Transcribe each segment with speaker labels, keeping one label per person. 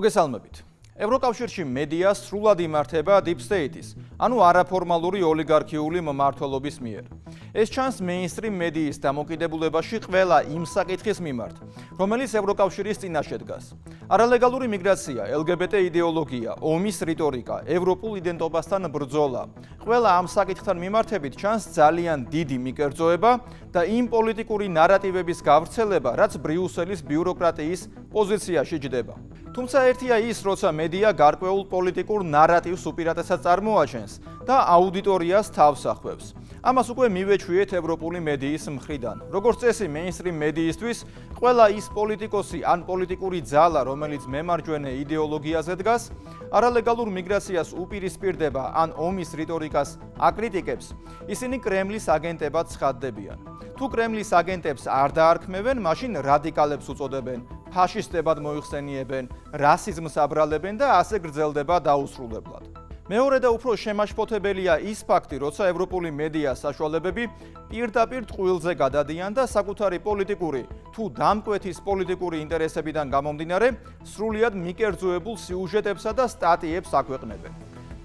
Speaker 1: მოგესალმებით. ევროკავშირში მედია სრულად იმართება Deep State-ის, ანუ არაფორმალური ოლიგარქიული მმართველობის მიერ. ეს ჩანს მეინსტრიმ მედიის დამოკიდებულებაში ყველა იმ საკითხის მიმართ, რომელიც ევროკავშირის წინაშე დგას. არალეგალური მიგრაცია, LGBT იდეოლოგია, ომის რიტორიკა, ევროპულ იდენტობასთან ბრძოლა. ყველა ამ საკითხთან მიმართებით ჩანს ძალიან დიდი მიკერძოება და იმ პოლიტიკური ნარატივების გავრცელება, რაც ბრიუსელის ბიუროკრატიის პოზიციაში ჯდება. თუმცა ერთია ის, როცა მედია გარკვეულ პოლიტიკურ ნარატივს უპირატესად წარმოაჩენს და აუდიტორიას თავს ახვევს. ამას უკვე მივეჩვიეთ ევროპული მედიის მხრიდან. როგორც წესი, მეინსტრიმ მედიისთვის ყველა ის პოლიტიკოსი ან პოლიტიკური ძალა, რომელიც მემარჯვენე იდეოლოგიაზე დგას, არალეგალურ მიგრაციას უპირისპირდება ან ომის რიტორიკას აკრიტიკებს, ისინი კრემლის აგენტებად ცხადდებიან. თუ კრემლის აგენტებს არ დაარქმევენ, მაშინ რადიკალებს უწოდებენ, ფაშისტებად მოიხსენიებენ, რასიზმს აბრალებენ და ასე გრძელდება დაუსრულებლად. მეორე და უფრო შემაშფოთებელია ის ფაქტი, როცა ევროპული მედია საშუალებები პირდაპირ ტყუილზე გადადიან და საკუთარი პოლიტიკური თუ დამკვეთის პოლიტიკური ინტერესებიდან გამომდინარე, სრულიად მიკერძოებულ სიუჟეტებსა და სტატიებს აქვეყნებენ.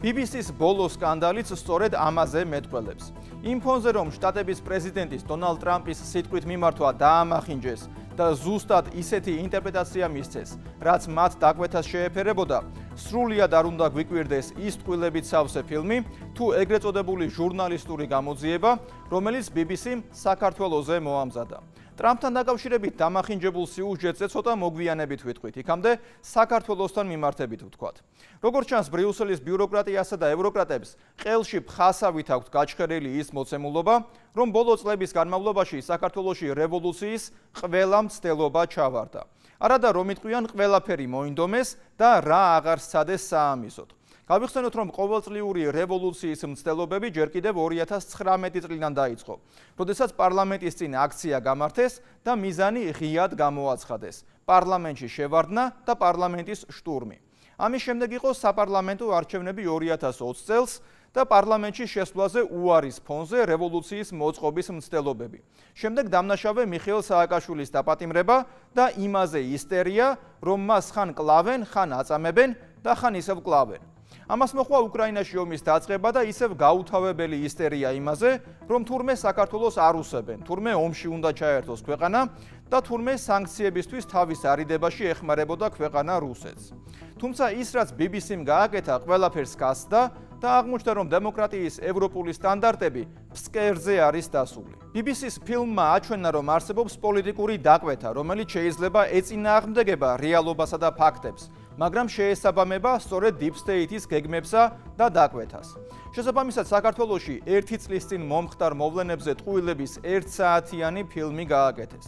Speaker 1: BBC-ს ბოლო სკანდალიც სწორედ ამაზე მეტყველებს. იმ ფონზე, რომ შტატების პრეზიდენტის დონალდ ტრამპის სიტყვით მიმართვა დაამახინჯეს და ზუსტად ისეთი ინტერპრეტაცია მისცეს, რაც მათ დაკვეთას შეეფერებოდა, სრულიად არ უნდა გვიკვირდეს ის ტყუილებით სავსე ფილმი, თუ ეგრეთ წოდებული ჟურნალისტური გამოძიება, რომელიც BBC-მ საქართველოზე მოამზადა. ტრამპთან დაკავშირებით დამახინჯებულ სიუჟეტზე ცოტა მოგვიანებით ვიტყვით, იქამდე საქართველოსთან მიმართებით ვთქვათ. როგორც ჩანს, ბრიუსელის ბიუროკრატიასა და ევროკრატებს ყელში ფხასავით აქვთ გაჩხერილი ის მოცემულობა, რომ ბოლო წლების განმავლობაში საქართველოში რევოლუციის ყველა მცდელობა ჩავარდა. არადა რომ იტყვიან ყველაფერი მოინდომეს და რა აღარ სცადეს საამისოდ. გავიხსენოთ, რომ ყოველწლიური რევოლუციის მცდელობები ჯერ კიდევ 2019 წლიდან დაიწყო, როდესაც პარლამენტის წინ აქცია გამართეს და მიზანი ღიად გამოაცხადეს. პარლამენტში შევარდნა და პარლამენტის შტურმი. ამის შემდეგ იყო საპარლამენტო არჩევნები 2020 წელს და პარლამენტში შესვლაზე უარის ფონზე რევოლუციის მოწყობის მცდელობები. შემდეგ დამნაშავე მიხეილ სააკაშვილის დაპატიმრება და იმაზე ისტერია, რომ მას ხან კლავენ, ხან აწამებენ და ხან ისევ კლავენ. ამას მოჰყვა უკრაინაში ომის დაწყება და ისევ გაუთავებელი ისტერია იმაზე, რომ თურმე საქართველოს არ უსებენ, თურმე ომში უნდა ჩაერთოს ქვეყანა და თურმე სანქციებისთვის თავის არიდებაში ეხმარებოდა ქვეყანა რუსეთს. თუმცა ის, რაც BBC-მ გააკეთა, ყველაფერს გასცდა და აღმოჩნდა, რომ დემოკრატიის ევროპული სტანდარტები ფსკერზე არის დასული. BBC-ს ფილმმა აჩვენა, რომ არსებობს პოლიტიკური დაკვეთა, რომელიც შეიძლება ეწინააღმდეგება რეალობასა და ფაქტებს, მაგრამ შეესაბამება სწორედ Deep State-ის გეგმებსა და დაკვეთას. შესაბამისად, საქართველოში 1 წლის წინ მომხდარ მოვლენებზე ტყუილების 1 საათიანი ფილმი გააკეთეს.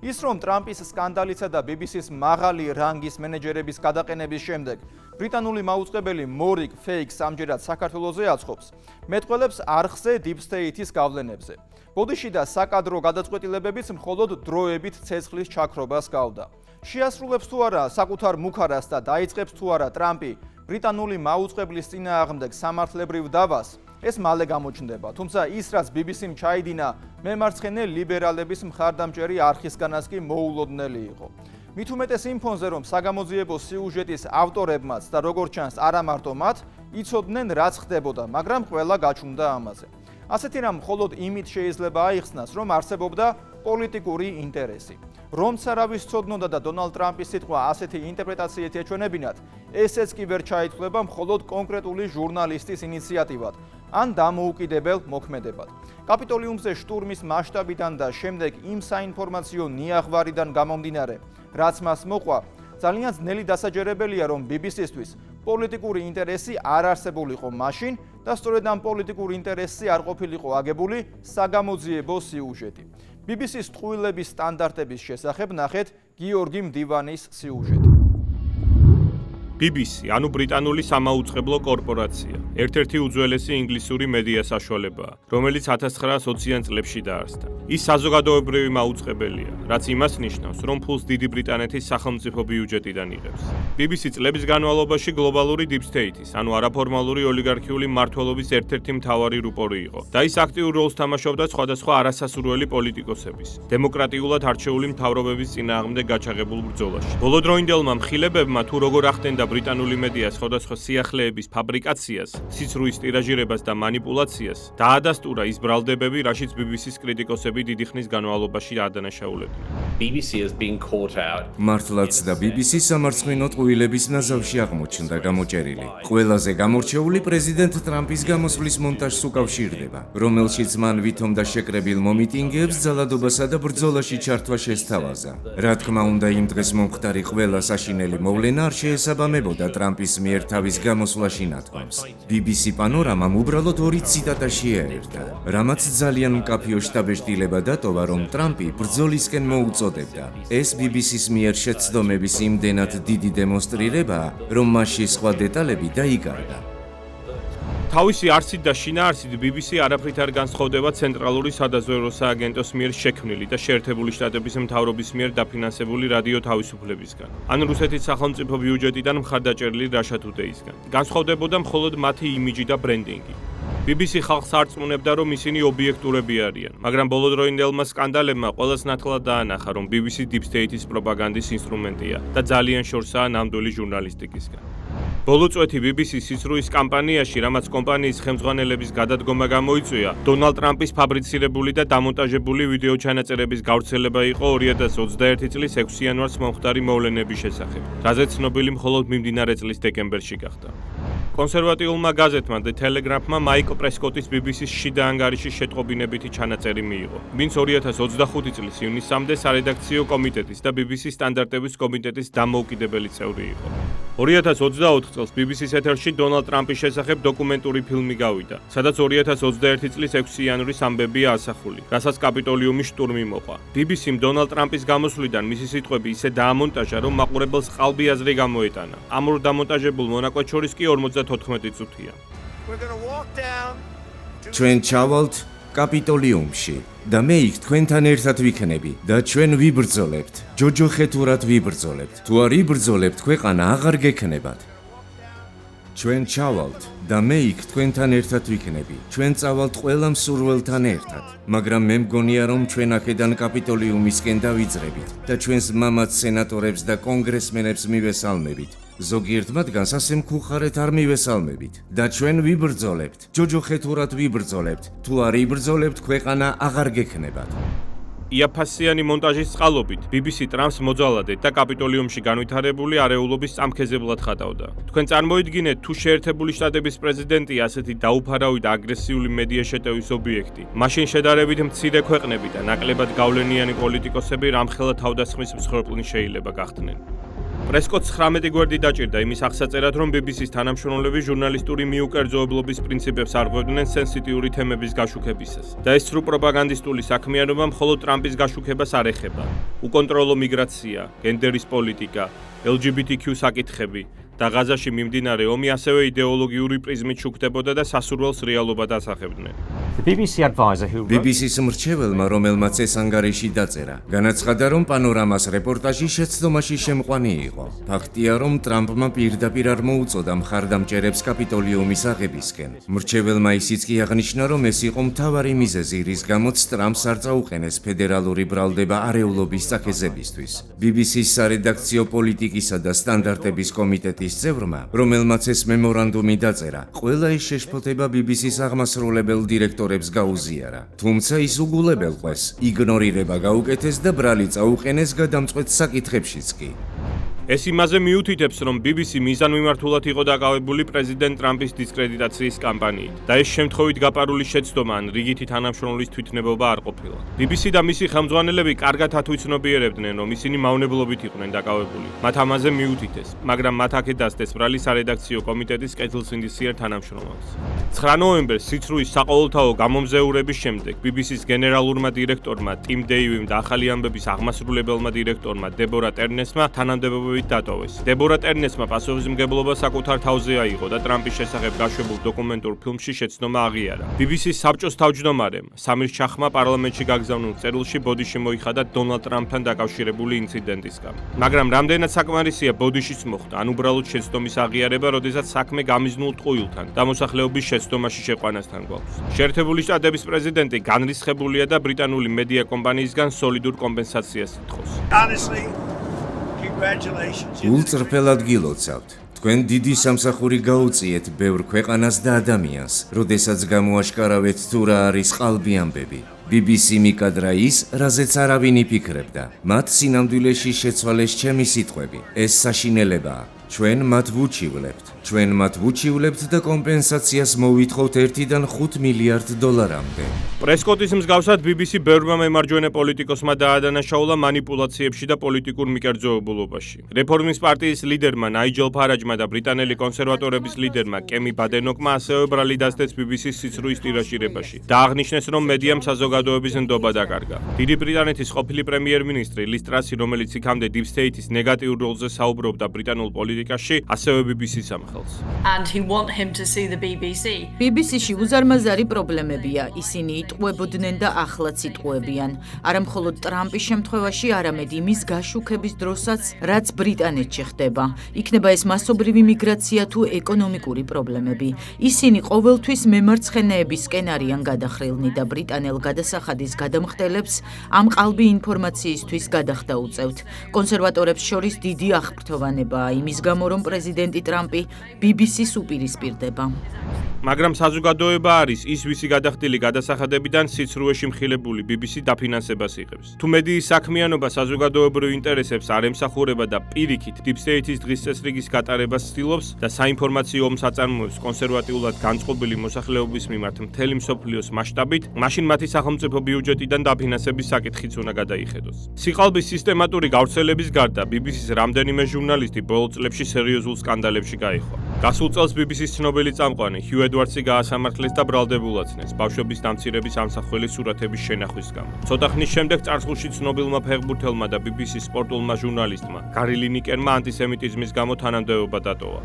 Speaker 1: ის, რომ ტრამპის სკანდალისა და BBC-ს მაღალი რანგის მენეჯერების გადაყენების შემდეგ ბრიტანული მაუწყებელი მორიგ ფეიქს ამჯერად საქართველოზე აწყობს, მეტყველებს არხზე Deep State-ის გავლენებზე. ბოდიში და საკადრო გადაწყვეტილებებიც მხოლოდ დროებით ცეცხლის ჩაქრობას გავდა. შეასრულებს თუ არა საკუთარ მუქარას და დაიწყებს თუ არა ტრამპი ბრიტანული მაუწყებლის წინააღმდეგ სამართლებრივ დავას, ეს მალე გამოჩნდება. თუმცა ის, რაც BBC-მ ჩაიდინა მემარცხენე ლიბერალების მხარდამჭერი არხისგანაც კი მოულოდნელი იყო. მით უმეტეს იმ ფონზე, რომ საგამოძიებო სიუჟეტის ავტორებმაც და როგორც ჩანს არა მარტო მათ, იცოდნენ რაც ხდებოდა, მაგრამ ყველა გაჩუმდა ამაზე. ასეთი რამ მხოლოდ იმით შეიძლება აიხსნას, რომ არსებობდა პოლიტიკური ინტერესი. რომც არავის ცოდნოდა და დონალდ ტრამპის სიტყვა ასეთი ინტერპრეტაციით ეჩვენებინათ, ესეც კი ვერ ჩაითვლება მხოლოდ კონკრეტული ჟურნალისტის ინიციატივად ან დამოუკიდებელ მოქმედებად. კაპიტოლიუმზე შტურმის მასშტაბიდან და შემდეგ იმ საინფორმაციო ნიაღვარიდან გამომდინარე, რაც მას მოყვა, ძალიან ძნელი დასაჯერებელია, რომ BBC-სთვის პოლიტიკური ინტერესი არ არსებულიყო მაშინ და სწორედ ამ პოლიტიკური ინტერესზე არ ყოფილიყო აგებული საგამოძიებო სიუჟეტი. BBC-ს ტყუილების სტანდარტების შესახებ ნახეთ გიორგი მდივანის სიუჟეტი.
Speaker 2: BBC, ანუ ბრიტანული სამაუწყებლო კორპორაცია, ერთ-ერთი უძველესი ინგლისური მედია საშუალებაა, რომელიც 1920-იან წლებში დაარსდა. ის საზოგადოებრივი მაუწყებელია, რაც იმას ნიშნავს, რომ ფულს დიდი ბრიტანეთის სახელმწიფო ბიუჯეტიდან იღებს. BBC წლების განმავლობაში გლობალური Deep State-ის, ანუ არაფორმალური ოლიგარქიული მმართველობის ერთ-ერთი მთავარი რუპორი იყო და ის აქტიურ როლს თამაშობდა სხვადასხვა არასასურველი პოლიტიკოსების, დემოკრატიულად არჩეული მთავრობების წინააღმდეგ გაჩაღებულ ბრძოლაში. ბოლოდროინდელმა მხილებებმა თუ როგორ ახდენდა ბრიტანული მედიას სხვადასხვა სიახლეების ფაბრიკაციას, სიცრუის ტირაჟირებას და манипуляციას, დაადასტურა ის ბრალდებები, რაშიც BBC-ს კრიტიკოსები დიდი ხნის განმავლობაში ადანაშაულებდნენ.
Speaker 3: მართლაც და BBC სამარცხინო ტყუილების ნაზავში აღმოჩნდა გამოჭერილი. ყველაზე გამორჩეული პრეზიდენტ ტრამპის გამოსვლის მონტაჟს უკავშირდება, რომელშიც მან ვითომდა შეკრებილ მომიტინგეებს ძალადობასა და ბრძოლაში ჩართვა შესთავაზა. რა თქმა უნდა, იმ დღეს მომხდარი ყველა საშინელი მოვლენა არ შეესაბამებოდა ტრამპის მიერ თავის გამოსვლაში ნათქვამს. BBC პანორამამ უბრალოდ ორი ციტატა შეაერთა, რამაც ძალიან მკაფიო შტაბეშტილება დატოვა, რომ ტრამპი ბრძოლისკენ მოუწოდებდა. ეს BBC-ს მიერ შეცდომების იმდენად დიდი დემონსტრირებაა, რომ მასში სხვა დეტალები დაიკარგა.
Speaker 2: თავისი არსით და შინაარსით BBC არაფრით არ განსხვავდება ცენტრალური სადაზვერვო სააგენტოს მიერ შექმნილი და შეერთებული შტატების მთავრობის მიერ დაფინანსებული რადიო თავისუფლებისგან, ან რუსეთის სახელმწიფო ბიუჯეტიდან მხარდაჭერილი Russia Today-ისგან. განსხვავდებოდა მხოლოდ მათი იმიჯი და ბრენდინგი. BBC ხალხს არწმუნებდა, რომ ისინი ობიექტურები არიან, მაგრამ ბოლოდროინდელმა სკანდალებმა ყველას ნათლად დაანახა, რომ BBC Deep State-ის პროპაგანდის ინსტრუმენტია და ძალიან შორსაა ნამდვილი ჟურნალისტიკისგან. ბოლო წვეთი BBC-ს სიცრუის კამპანიაში, რამაც კომპანიის ხელმძღვანელების გადადგომა გამოიწვია, დონალდ ტრამპის ფაბრიცირებული და დამონტაჟებული ვიდეო ჩანაწერების გავრცელება იყო 2021 წლის 6 იანვარს მომხდარი მოვლენების შესახებ, რაზეც ცნობილი მხოლოდ მიმდინარე წლის დეკემბერში გახდა. კონსერვატიულმა გაზეთმა The Telegraph-მა მაიკ პრესკოტის BBC-ს შიდა ანგარიში შეტყობინებითი ჩანაწერი მიიღო, ვინც 2025 წლის ივნისამდე სარედაქციო კომიტეტის და BBC-ს სტანდარტების კომიტეტის დამოუკიდებელი წევრი იყო. 2024 წელს BBC-ს ეთერში დონალდ ტრამპის შესახებ დოკუმენტური ფილმი გავიდა, სადაც 2021 წლის 6 იანვრის ამბებია ასახული, რასაც კაპიტოლიუმის შტურმი მოყვა. BBC-მ დონალდ ტრამპის გამოსვლიდან მისი სიტყვები ისე დაამონტაჟა, რომ მაყურებელს ყალბი აზრი გამოეტანა. ამ ორ დამონტაჟებულ მონაკვეთს შორის კი 54 წუთია.
Speaker 3: ჩვენ ჩავალთ კაპიტოლიუმში და მე იქ თქვენთან ერთად ვიქნები და ჩვენ ვიბრძოლებთ, ჯოჯოხეთურად ვიბრძოლებთ. თუ არ იბრძოლებთ, ქვეყანა აღარ გექნებათ. ჩვენ ჩავალთ და მე იქ თქვენთან ერთად ვიქნები. ჩვენ წავალთ ყველა მსურველთან ერთად, მაგრამ მე მგონია, რომ ჩვენ აქედან კაპიტოლიუმისკენ დავიძრებით და ჩვენს მამაც სენატორებს და კონგრესმენებს მივესალმებით. ზოგიერთ მათგანს ასე მქუხარეთ არ მივესალმებით და ჩვენ ვიბრძოლებთ, ჯოჯოხეთურად ვიბრძოლებთ. თუ არ იბრძოლებთ, ქვეყანა აღარ გექნებათ.
Speaker 2: იაფასიანი მონტაჟის წყალობით BBC ტრამპს მოძალადეთ და კაპიტოლიუმში განვითარებული არეულობის წამქეზებლად ხატავდა. თქვენ წარმოიდგინეთ, თუ შეერთებული შტატების პრეზიდენტი ასეთი დაუფარავი და აგრესიული მედია შეტევის ობიექტი, მაშინ შედარებით მცირე ქვეყნები და ნაკლებად გავლენიანი პოლიტიკოსები რამხელა თავდასხმის მსხვერპლი შეიძლება გახდნენ. პრესკოტს 19 გვერდი დაჭირდა იმის აღსაწერად, რომ BBC-ს თანამშრომლები ჟურნალისტური მიუკერძოებლობის პრინციპებს არღვევდნენ სენსიტიური თემების გაშუქებისას და ეს სრულ პროპაგანდისტული საქმიანობა მხოლოდ ტრამპის გაშუქებას არ ეხება. უკონტროლო მიგრაცია, გენდერის პოლიტიკა, LGBTQ საკითხები და ღაზაში მიმდინარე ომი ასევე იდეოლოგიური პრიზმით შუქდებოდა და სასურველს რეალობად ასახებდნენ.
Speaker 3: BBC-ს მრჩეველმა, რომელმაც ეს ანგარიში დაწერა, განაცხადა, რომ პანორამას რეპორტაჟი შეცდომაში შემყვანი იყო. ფაქტია, რომ ტრამპმა პირდაპირ არ მოუწოდა მხარდამჭერებს კაპიტოლიუმის აღებისკენ. მრჩეველმა ისიც კი აღნიშნა, რომ ეს იყო მთავარი მიზეზი, რის გამოც ტრამპს არ წაუყენეს ფედერალური ბრალდება არეულობის წაქეზებისთვის. BBC-ს სარედაქციო პოლიტიკისა და სტანდარტების კომიტეტის წევრმა, რომელმაც ეს მემორანდუმი დაწერა, ყველა ეს შეშფოთება BBC-ს აღმასრულებელ დირექტორებს გაუზიარა. თუმცა ის უგულებელყვეს, იგნორირება გაუკეთეს და ბრალი წაუყენეს გადამწყვეტ საკითხებშიც კი.
Speaker 2: ეს იმაზე მიუთითებს, რომ BBC მიზანმიმართულად იყო დაკავებული პრეზიდენტ ტრამპის დისკრედიტაციის კამპანიით და ეს შემთხვევით გაპარული შეცდომა ან რიგითი თანამშრომლის თვითნებობა არ ყოფილა. BBC და მისი ხელმძღვანელები კარგად ათვითცნობიერებდნენ, რომ ისინი მავნებლობით იყვნენ დაკავებული. მათ ამაზე მიუთითეს, მაგრამ მათ აქეთ დასდეს ბრალი სარედაქციო კომიტეტის კეთილსინდისიერ თანამშრომელს. 9 ნოემბერს სიცრუის საყოველთაო გამომზეურების შემდეგ BBC-ს გენერალურმა დირექტორმა ტიმ დეივიმ და ახალი ამბების აღმასრულებელმა დირექტორმა დებორა ტერნესმა თანამდებობები საშუალებით დატოვეს. დებორა ტერნესმა პასუხისმგებლობა საკუთარ თავზე აიღო და ტრამპის შესახებ გაშვებულ დოკუმენტურ ფილმში შეცდომა აღიარა. BBC-ს საბჭოს თავმჯდომარემ სამირ ჩახმა პარლამენტში გაგზავნილ წერილში ბოდიში მოიხადა დონალდ ტრამპთან დაკავშირებული ინციდენტისგან. მაგრამ რამდენად საკმარისია ბოდიშიც მოხდა, ან უბრალოდ შეცდომის აღიარება, როდესაც საქმე გამიზნულ ტყუილთან და მოსახლეობის შეცდომაში შეყვანასთან გვაქვს. შეერთებული შტატების პრეზიდენტი განრისხებულია და ბრიტანული მედია კომპანიისგან სოლიდურ კომპენსაციას ითხოვს.
Speaker 4: Honestly, congratulations.
Speaker 3: ულწრფელად გილოცავთ. თქვენ დიდი სამსახური გაუწიეთ ბევრ ქვეყანას და ადამიანს, როდესაც გამოაშკარავეთ თუ რა არის ყალბი ამბები. BBC მიკადრა ის, რაზეც არავინ იფიქრებდა. მათ სინამდვილეში შეცვალეს ჩემი სიტყვები. ეს საშინელებაა. ჩვენ მათ ვუჩივლებთ. ჩვენ მათ ვუჩივლებთ და კომპენსაციას მოვითხოვთ 1-დან 5 მილიარდ დოლარამდე.
Speaker 2: პრესკოტის მსგავსად BBC ბევრმა მემარჯვენე პოლიტიკოსმა დაადანაშაულა манипуляციებში და პოლიტიკურ მიკერძოებულობაში. რეფორმის პარტიის ლიდერმა ნაიჯელ ფარაჯმა და ბრიტანელი კონსერვატორების ლიდერმა კემი ბადენოკმა ასევე ბრალი დასდეს BBC-ს სიცრუის ტირაჟირებაში და აღნიშნეს, რომ მედიამ საზოგადოების ნდობა დაკარგა. დიდი ბრიტანეთის ყოფილი პრემიერ-მინისტრი ლის ტრასი, რომელიც იქამდე Deep State-ის ნეგატიურ როლზე საუბრობდა ბრიტანულ პოლიტიკაში, ასევე BBC-ს ამხელს.
Speaker 5: And who want him to see the BBC.
Speaker 6: BBC-ში უზარმაზარი პრობლემებია, ისინი იტყუებოდნენ და ახლაც იტყუებიან. არა მხოლოდ ტრამპის შემთხვევაში, არამედ იმის გაშუქების დროსაც, რაც ბრიტანეთში ხდება. იქნება ეს მასობრივი მიგრაცია თუ ეკონომიკური პრობლემები. ისინი ყოველთვის მემარცხენეებისკენ არიან გადახრილნი და ბრიტანელ გადასახადის გადამხდელებს ამ ყალბი ინფორმაციისთვის გადახდა უწევთ. კონსერვატორებს შორის დიდი აღფრთოვანებაა იმის გამო, რომ პრეზიდენტი ტრამპი BBC-ს უპირისპირდება.
Speaker 2: მაგრამ საზოგადოება არის ის, ვისი გადახდილი გადასახადებიდან სიცრუეში მხილებული BBC დაფინანსებას იღებს. თუ მედიის საქმიანობა საზოგადოებრივ ინტერესებს არ ემსახურება და პირიქით Deep State-ის დღის წესრიგის გატარებას ცდილობს და საინფორმაციო ომს აწარმოებს კონსერვატიულად განწყობილი მოსახლეობის მიმართ მთელი მსოფლიოს მასშტაბით, მაშინ მათი სახელმწიფო ბიუჯეტიდან დაფინანსების საკითხიც უნდა გადაიხედოს. სიყალბის სისტემატური გავრცელების გარდა BBC-ს რამდენიმე ჟურნალისტი ბოლო წლებში სერიოზულ სკანდალებში გაიხვა. გასულ წელს BBC-ს ცნობილი წამყვანი ჰიუ ედვარდსი გაასამართლეს და ბრალდებულაცნეს ბავშვების დამცირების ამსახველი სურათების შენახვის გამო. ცოტა ხნის შემდეგ წარსულში ცნობილმა ფეხბურთელმა და BBC-ს სპორტულმა ჟურნალისტმა გარი ლინიკერმა ანტისემიტიზმის გამო თანამდებობა დატოვა.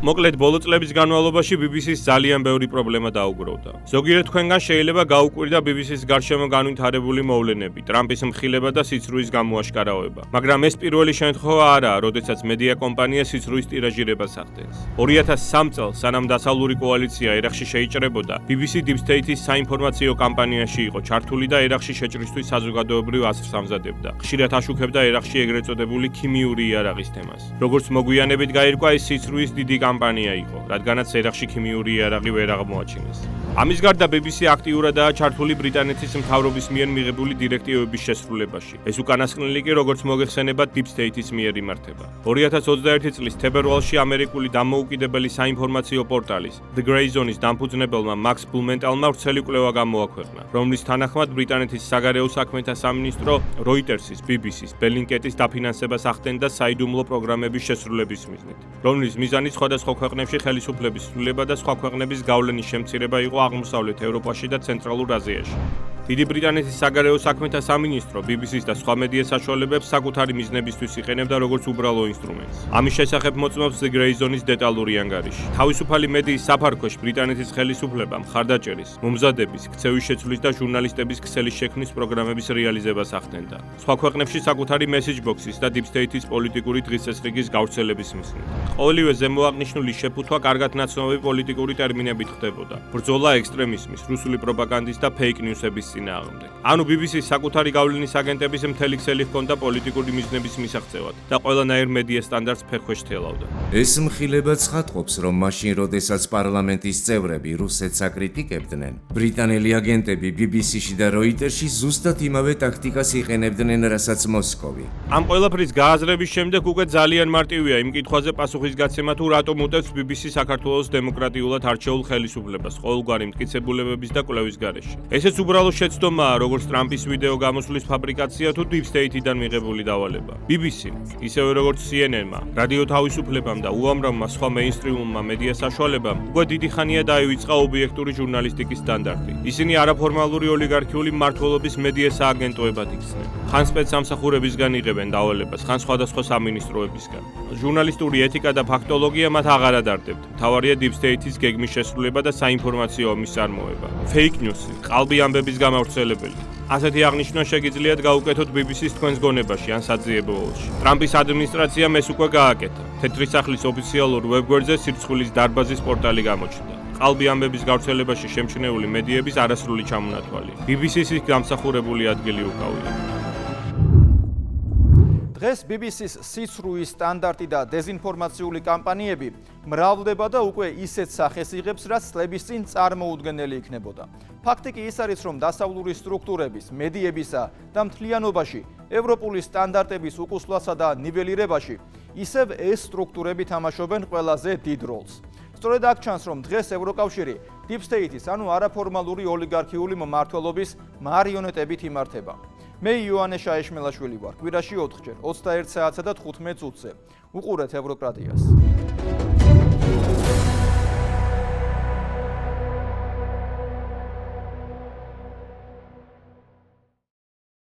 Speaker 2: მოკლედ, ბოლო წლების განმავლობაში BBC-ს ძალიან ბევრი პრობლემა დაუგროვდა. ზოგიერთ თქვენგან შეიძლება გაუკვირდა BBC-ს გარშემო განვითარებული მოვლენები, ტრამპის მხილება და სიცრუის გამოაშკარავება. მაგრამ ეს პირველი შემთხვევა არაა, როდესაც მედია კომპანია სიცრუის ტირაჟირებას ახდენს. 2003 წელს, სანამ დასავლური კოალიცია ერაყში შეიჭრებოდა, BBC Deep State-ის საინფორმაციო კამპანიაში იყო ჩართული და ერაყში შეჭრისთვის საზოგადოებრივ ასრს ამზადებდა. ხშირად აშუქებდა ერაყში ეგრეთ წოდებული ქიმიური იარაღის თემას. როგორც მოგვიანებით გაირკვა, ეს სიცრუის დიდი კამპანია იყო, რადგანაც ერაყში ქიმიური იარაღი ვერ აღმოაჩინეს. ამის გარდა BBC აქტიურადაა ჩართული ბრიტანეთის მთავრობის მიერ მიღებული დირექტივების შესრულებაში. ეს უკანასკნელი კი, როგორც მოგეხსენებათ, Deep State-ის მიერ იმართება. 2021 წლის თებერვალში ამერიკული დამოუკიდებელი საინფორმაციო პორტალის The Grey Zone-ის დამფუძნებელმა მაქს ბლუმენტალმა ვრცელი კვლევა გამოაქვეყნა, რომლის თანახმად ბრიტანეთის საგარეო საქმეთა სამინისტრო Reuters-ის, BBC-ს, Bellingcat-ის დაფინანსებას ახდენდა საიდუმლო პროგრამების შესრულების მიზნით, რომლის მიზანი სხვადასხვა ქვეყნებში ხელისუფლების ცვლილება და სხვა ქვეყნების გავლენის შემცირება იყო აღმოსავლეთ ევროპაში და ცენტრალურ აზიაში. დიდი ბრიტანეთის საგარეო საქმეთა სამინისტრო BBC-ს და სხვა მედია საშუალებებს საკუთარი მიზნებისთვის იყენებდა როგორც უბრალო ინსტრუმენტს. ამის შესახებ მოწმობს The Grey Zone-ის დეტალური ანგარიში. თავისუფალი მედიის საფარქვეში ბრიტანეთის ხელისუფლებამ მხარდაჭერის, მომზადების, ქცევის შეცვლის და ჟურნალისტების ქსელის შექმნის პროგრამების რეალიზებას ახდენდა. სხვა ქვეყნებში საკუთარი message box-ის და Deep State-ის პოლიტიკური დღესასწრიგის გავრცელების მიზნით. ყოველივე ზემოაღნიშნული შეფუთვა კარგად ნაცნობი პოლიტიკური ტერმინებით ხდებოდა. ბრძოლა ექსტრემიზმის, რუსული პროპაგანდის და fake news-ების წინააღმდეგ. ანუ BBC-ს საკუთარი გავლენის აგენტების მთელი ქსელი ჰქონდა პოლიტიკური მიზნების მისაღწევად და ყველანაირ მედია სტანდარტს ფეხქვეშ თელავდა.
Speaker 3: ეს მხილება ცხადყოფს, რომ მაშინ, როდესაც პარლამენტის წევრები რუსეთს აკრიტიკებდნენ, ბრიტანელი აგენტები BBC-ში და Reuters-ში ზუსტად იმავე ტაქტიკას იყენებდნენ, რასაც მოსკოვი.
Speaker 2: ამ ყველაფრის გააზრების შემდეგ უკვე ძალიან მარტივია იმ კითხვაზე პასუხის გაცემა, თუ რატომ უტევს BBC საქართველოს დემოკრატიულად არჩეულ ხელისუფლებას ყოველგვარი მტკიცებულებების და კვლევის გარეშე. ესეც უბრალო შეცდომაა, როგორც ტრამპის ვიდეო გამოსვლის ფაბრიკაცია თუ Deep State-დან მიღებული დავალება. BBC-მ, ისევე როგორც CNN-მა, რადიო თავისუფლებამ და უამრავმა სხვა მეინსტრიმულმა მედია საშუალებამ უკვე დიდი ხანია დაივიწყა ობიექტური ჟურნალისტიკის სტანდარტი. ისინი არაფორმალური ოლიგარქიული მმართველობის მედია სააგენტოებად იქცნენ. ხან სპეცსამსახურებისგან იღებენ დავალებას, ხან სხვადასხვა სამინისტროებისგან. ჟურნალისტური ეთიკა და ფაქტოლოგია მათ აღარ ადარდებთ. მთავარია Deep State-ის გეგმის შესრულება და საინფორმაციო ომის წარმოება. Fake news-ი, ყალბი ამბების გამავრცელებელი. ასეთი აღნიშვნა შეგიძლიათ გაუკეთოთ BBC-ს თქვენს გონებაში ან საძიებოებში. ტრამპის ადმინისტრაციამ ეს უკვე გააკეთა. თეთრი სახლის ოფიციალურ ვებგვერდზე სირცხვილის დარბაზის პორტალი გამოჩნდა. ყალბი ამბების გავრცელებაში შემჩნეული მედიების არასრული ჩამონათვალი. BBC-ს გამსახურებული ადგილი უკავია.
Speaker 1: დღეს BBC-ს სიცრუის სტანდარტი და დეზინფორმაციული კამპანიები მრავლდება და უკვე ისეთ სახეს იღებს, რაც წლების წინ წარმოუდგენელი იქნებოდა. ფაქტი კი ის არის, რომ დასავლური სტრუქტურების, მედიებისა და მთლიანობაში ევროპული სტანდარტების უკუსვლასა და ნიველირებაში ისევ ეს სტრუქტურები თამაშობენ ყველაზე დიდ როლს. სწორედ აქ ჩანს, რომ დღეს ევროკავშირი Deep State-ის, ანუ არაფორმალური ოლიგარქიული მმართველობის მარიონეტებით იმართება. მე იოანე შაეშმელაშვილი ვარ. კვირაში 4 ჯერ 21 საათსა და 15 წუთზე. უყურეთ ევროკრატიას.